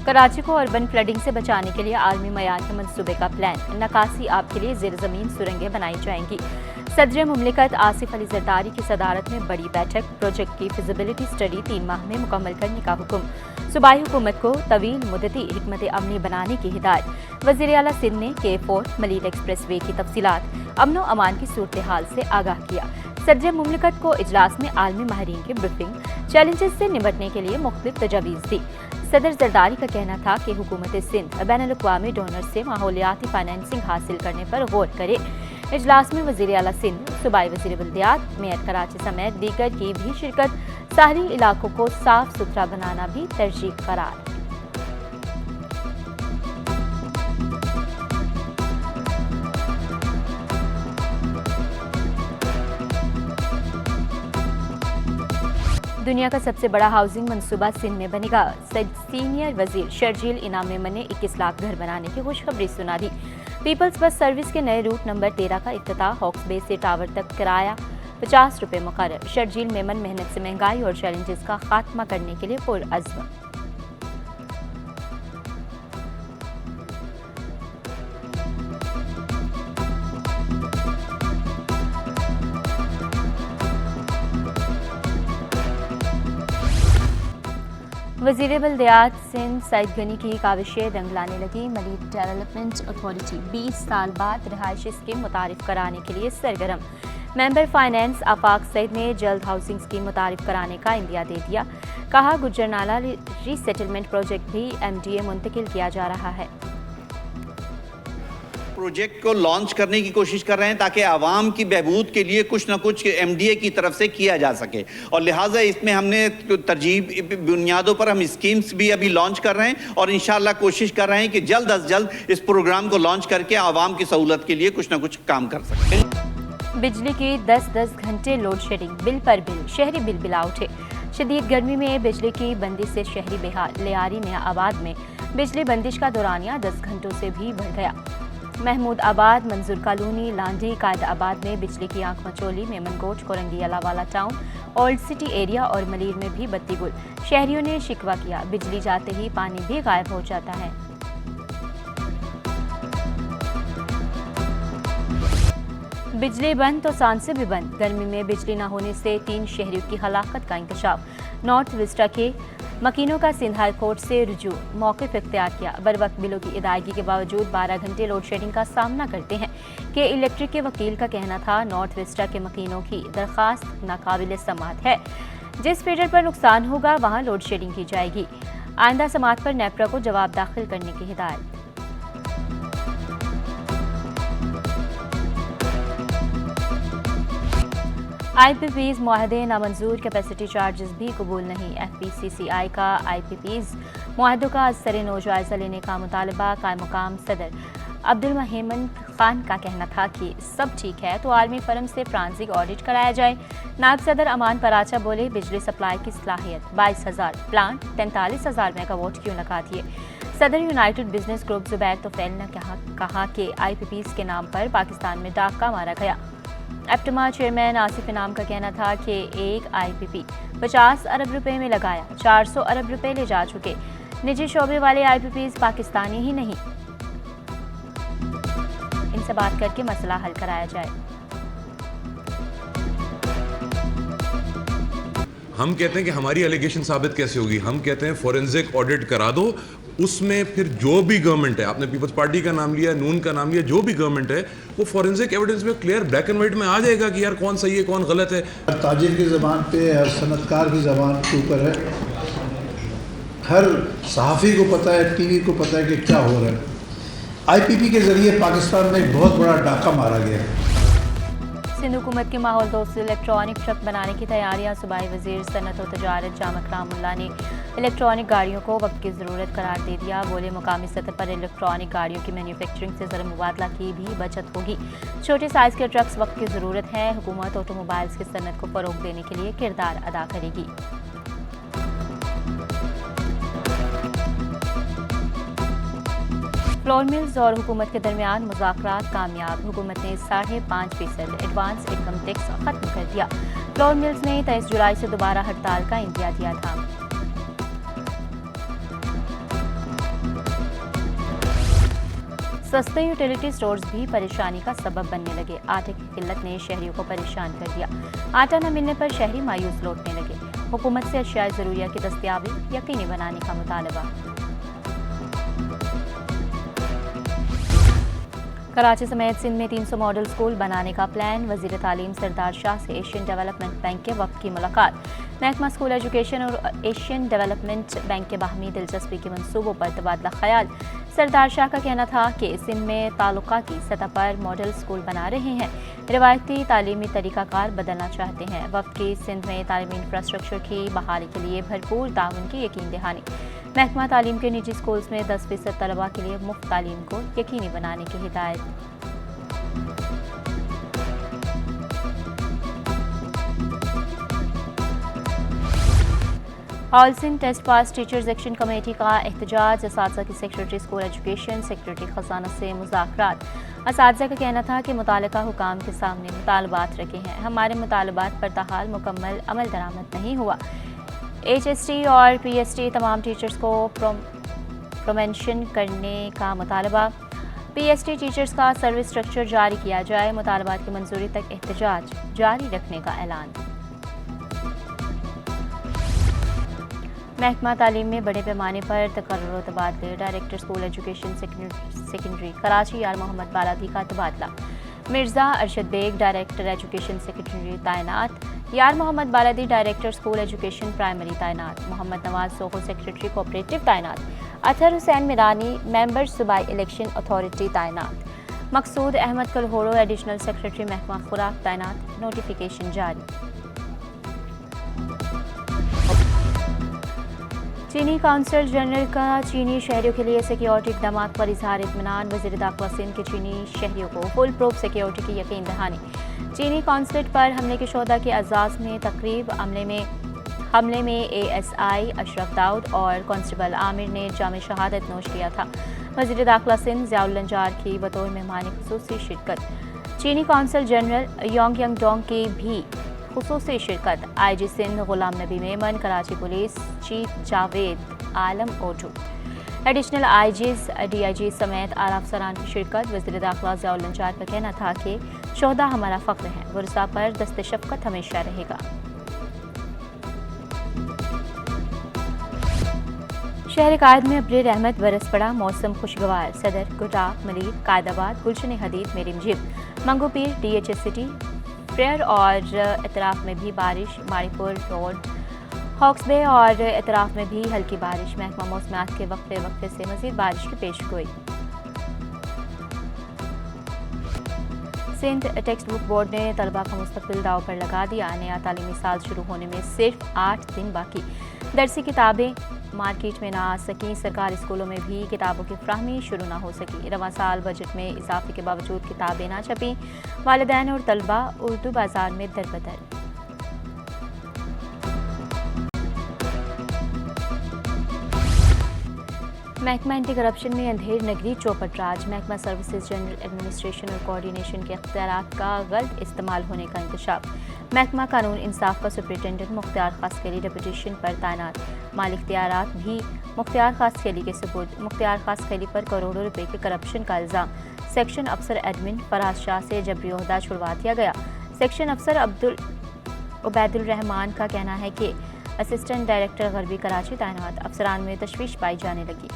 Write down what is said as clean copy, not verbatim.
कराची को urban flooding से बचाने के लिए आलमी मयार के मंसूबे का प्लान। नकासी आब के लिए ज़ेर ज़मीन सुरंगें बनाई जाएंगी। सदर मुमलिकत आसिफ अली जरदारी की सदारत में बड़ी बैठक। प्रोजेक्ट की फिजिबिलिटी स्टडी 3 माह में मुकम्मल करने का हुक्म। सूबाई हुकूमत को तवील मुद्दती हिकमत अमली बनाने की हिदायत। वज़ीर आला सिंध ने K4 मलीर एक्सप्रेस वे की तफसीलात अमन व अमान की सूरत हाल से आगाह किया। सदर मुमलिकत को इजलास में आलमी माहिरीन की ब्रीफिंग, चैलेंजेस से निपटने के लिए मुख्तलिफ तजावीज़ दी। सदर जरदारी का कहना था कि हुकूमत सिंध बैनुल-अक़वामी डोनर से माहौलियाती फाइनेंसिंग हासिल करने पर गौर करे। इजलास में वज़ीर आला सिंध, सूबाई वज़ीर बल्दियात, मेयर कराची समेत दीगर की भी शिरकत। साहली इलाकों को साफ सुथरा बनाना भी तरजीह करार। दुनिया का सबसे बड़ा हाउसिंग मंसूबा सिंध में बनेगा। सीनियर वजीर शर्जील इनाम मेमन ने 21 लाख घर बनाने की खुशखबरी सुना दी। पीपल्स बस सर्विस के नए रूट नंबर 13 का इफ्तिताह। हॉक्स बे से टावर तक किराया 50 रुपये मुकर्रर। शर्जील मेमन मेहनत से महंगाई और चैलेंजेस का खात्मा करने के लिए पुरअज़्म। वज़ीर बल्दियात सिंध सईद गनी की काविशें रंग लाने लगी। मलीर डेवलपमेंट अथॉरिटी 20 साल बाद रिहायशी स्कीम मुतारिफ कराने के लिए सरगर्म। मेंबर फाइनेंस आफाक सईद ने जल्द हाउसिंग स्कीम मुतारिफ कराने का इंदिया दे दिया। कहा गुजरनाला रीसेटलमेंट प्रोजेक्ट भी MDA मुंतकिल किया जा रहा है। प्रोजेक्ट को लॉन्च करने की कोशिश कर रहे हैं ताकि आवाम की बहबूद के लिए कुछ ना कुछ MDA की तरफ से किया जा सके, और लिहाजा इसमें हमने तरजीब बुनियादों पर हम स्कीम्स भी अभी लॉन्च कर रहे हैं और इंशाअल्लाह कोशिश कर रहे हैं कि जल्द अज जल्द इस प्रोग्राम को लॉन्च करके आवाम की सहूलत के लिए कुछ ना कुछ काम कर सकें। बिजली की 10-10 घंटे लोड शेडिंग, बिल पर बिल, शहरी बिल बिला उठे। शदीद गर्मी में बिजली की बंदिश से शहरी बेहाल। लियारी नया आबाद में बिजली बंदिश का दौरानिया 10 घंटों से भी बढ़ गया। महमूद आबाद, मंजूर कॉलोनी, लांडी, कायद आबाद में बिजली की आंख मचोली। Memon Goth, Korangi, Allahwala town, old city area और मलीर में भी बत्ती गुल। शहरियों ने शिकवा किया, बिजली जाते ही पानी भी गायब हो जाता है। बिजली बंद तो सांस से भी बंद। गर्मी में बिजली न होने से 3 शहरियों की हलाकत का इंकशाफ। नॉर्थ विस्टा के मकीनों का सिंध हाई कोर्ट से रुजू, मौक़िफ़ इख्तियार किया। बर वक्त बिलों की अदायगी के बावजूद 12 घंटे लोड शेडिंग का सामना करते हैं कि इलेक्ट्रिक के वकील का कहना था नॉर्थ विस्टा के मकीनों की दरख्वास्त नाकाबिल समाअत है। जिस फीडर पर नुकसान होगा वहाँ लोड शेडिंग की जाएगी। आइंदा समाअत पर नेपरा को जवाब दाखिल करने की हिदायत। IPPs मुआहदे नामंजूर, कैपेसिटी चार्जेस भी कबूल नहीं। FPCCI का IPPs मुआहदों का सरे नो जायजा लेने का मुतालबा। कायम मुकाम सदर अब्दुल महमन खान का कहना था कि सब ठीक है तो आर्मी फर्म से फ्रांसिक ऑडिट कराया जाए। नायब सदर अमान पराचा बोले बिजली सप्लाई की सलाहियत 22,000, प्लांट 43,000 मेगावाट क्यों लगा दिए। सदर United business group Zubair Tufail ने कहा कि IPPs के नाम पर पाकिस्तान में डाका मारा गया। एप्टमा चेयरमैन आसिफ इनाम का कहना था कि एक IPP 50 अरब रुपए में लगाया, 400 अरब रुपए ले जा चुके। निजी शोबे वाले IPPs पाकिस्तानी ही नहीं, इनसे बात करके मसला हल कराया जाए। हम कहते हैं कि हमारी एलिगेशन साबित कैसे होगी। हम कहते हैं फॉरेंसिक ऑडिट करा दो, उसमें फिर जो भी गवर्नमेंट है, आपने पीपल्स पार्टी का नाम लिया, नून का नाम लिया, जो भी गवर्नमेंट है वो फॉरेंसिक एविडेंस में क्लियर ब्लैक एंड वाइट में आ जाएगा कि यार कौन सही है कौन गलत है। हर ताजिर की ज़बान पे, हर सनतकार की ज़बान के ऊपर है, हर सहाफ़ी को पता है, TV को पता है कि क्या हो रहा है। IPP के ज़रिए पाकिस्तान में एक बहुत बड़ा डाका मारा गया है। सिंध हुकूमत के माहौल दोस्त इलेक्ट्रॉनिक ट्रक बनाने की तैयारियां। सूबाई वज़ीर सनत और तजारत जाम अकरामुल्लाह ने इलेक्ट्रॉनिक गाड़ियों को वक्त की ज़रूरत करार दे दिया। बोले मुकामी सतह पर इलेक्ट्रॉनिक गाड़ियों की मैन्युफैक्चरिंग से ज़र मुबादला की भी बचत होगी। छोटे साइज़ के ट्रक्स वक्त की ज़रूरत है। हुकूमत ऑटोमोबाइल्स की सनत को फ़रोग़ देने के लिए किरदार अदा करेगी। फ्लोर मिल्स और हुकूमत के दरमियान मुज़ाकरात कामयाब। हुकूमत ने 5.5% एडवांस इनकम टैक्स ख़त्म कर दिया। फ्लोर मिल्स ने 23 जुलाई से दोबारा हड़ताल का इंदिया दिया था। सस्ते यूटिलिटी स्टोर्स भी परेशानी का सबब बनने लगे। आटे की किल्लत ने शहरियों को परेशान कर दिया। आटा न मिलने पर शहरी मायूस लौटने लगे। हुकूमत से अशियाए ज़रूरिया की दस्तयाबी यकीनी बनाने का मुतालबा। कराची समेत सिंध में 300 मॉडल स्कूल बनाने का प्लान। वज़ीर तालीम सरदार शाह से एशियन डेवलपमेंट बैंक के वफ़द की मुलाकात। महकमा स्कूल एजुकेशन और एशियन डेवलपमेंट बैंक के बाहमी दिलचस्पी के मंसूबों पर तबादला ख्याल। सरदार शाह का कहना था कि सिंध में ताल्लुका की सतह पर मॉडल स्कूल बना रहे हैं, रिवायती तालीमी तरीक़ाकार बदलना चाहते हैं। वफ़द की सिंध में तालीमी इंफ्रास्ट्रक्चर की बहाली के लिए भरपूर ताउन की यकीन दहानी। महकमा तालीम के निजी स्कूल्स में 10% तलबा के लिए मुफ्त तालीम को यकीनी बनाने की हिदायत। All Sindh test pass teachers action committee का एहतजाज। असातिज़ा की सेक्रेटरी स्कूल एजुकेशन सेक्रेटरी खजाना से मुज़ाकरात। असातिज़ा का कहना था कि मुतालिका हुकाम के सामने मुतालबात रखे हैं, हमारे मुतालबात पर ताहाल मुकम्मल अमल दरामद नहीं हुआ। HST और PST तमाम टीचर्स को प्रोमेंशन करने का मुतालबा। PST टीचर्स का सर्विस स्ट्रक्चर जारी किया जाए। मुतालबात की मंजूरी तक एहतजाज जारी रखने का ऐलान। महकमा तालीम में बड़े पैमाने पर तकर्रुर तबादले। Director school education secondary Karachi Yar Mohammad Baladi का तबादला। Mirza Arshad Baig director education secondary तैनात। Yar Mohammad Baladi director school education primary तैनात। मोहम्मद नवाज सोहो सेक्रेटरी कोऑपरेटिव तैनात। अतहर हुसैन मिरानी मेंबर सूबाई इलेक्शन अथॉरिटी तैनात। मकसूद अहमद कलहोरो एडिशनल सेक्रेटरी महकमा खुराक तैनात। नोटिफिकेशन जारी। चीनी काउंसिल जनरल का चीनी शहरियों के लिए सिक्योरिटी इक़दाम पर इजहार इत्मीनान। वज़ीर दाखिला सिंध के चीनी शहरियों को फुल प्रूफ सिक्योरिटी की यकीन दहानी। चीनी काउंसलेट पर हमले के शोधा के एजाज़ में तकरीब। हमले में ASI अशरफ दाऊद और कांस्टेबल आमिर ने जाम शहादत नोश किया था। वज़ीर दाखिला सिंध ज़ियाउल लंजार की बतौर मेहमान खुसूसी शिरकत। चीनी काउंसिल जनरल यांग डोंग की भी खुसूसी शिरकत। IG Sindh Ghulam Nabi Memon, Karachi police chief Javed Alam ओटू, एडिशनल IGs DIG समेत आला अफसरान की शिरकत। वज़ीर दाखिला ज़ियाउल लंजार का कहना था कि शोहदा हमारा फ़ख्र है, वरसा पर दस्ते शफ़क़त हमेशा रहेगा। शहर कायद में अब्र रहमत बरस पड़ा। मौसम खुशगवार। सदर, गुटा, मलीर, कायदाबाद, गुलशन हदीद, मेरिमजिब, मंगोपीर, DHS सिटी, प्रेयर और इतराफ़ में भी बारिश। मारीपुर रोड, हॉक्स बे और इतराफ़ में भी हल्की बारिश। महकमा मौसमियात के वक्फे से मज़ीद बारिश की पेशगोई। सिंध टेक्स्ट बुक बोर्ड ने तलबा का मुस्तकबिल दाव पर लगा दिया। नया तालीमी साल शुरू होने में सिर्फ 8 दिन बाकी। दरसी किताबें मार्केट में ना आ सकी। सरकारी स्कूलों में भी किताबों की फ्राहमी शुरू ना हो सकी। रवां साल बजट में इजाफे के बावजूद किताबें ना छपी। वालिदैन और तलबा उर्दू बाजार में दरबदर। महकमा एंटी करप्शन में अंधेर नगरी चौपट राज। महकमा सर्विसेज जनरल एडमिनिस्ट्रेशन और कोऑर्डिनेशन के इख्तियारात का गलत इस्तेमाल होने का इंकशाफ। महकमा कानून इंसाफ का सुपरिटेंडेंट मुख्तियार खास खेली डेपुटेशन पर तैनात। माली इख्तियारात भी मुख्तियार खास खेली के सबूत। मुख्तियार खास खेली पर करोड़ों रुपए के करप्शन का इल्ज़ाम। सेक्शन अफसर एडमिन फराज शाह से जबरी ओहदा छुड़वा दिया गया। सेक्शन अफसर उबैदुल रहमान का कहना है कि असिस्टेंट डायरेक्टर गरबी कराची तैनात। अफसरान में तशवीश पाई जाने लगी।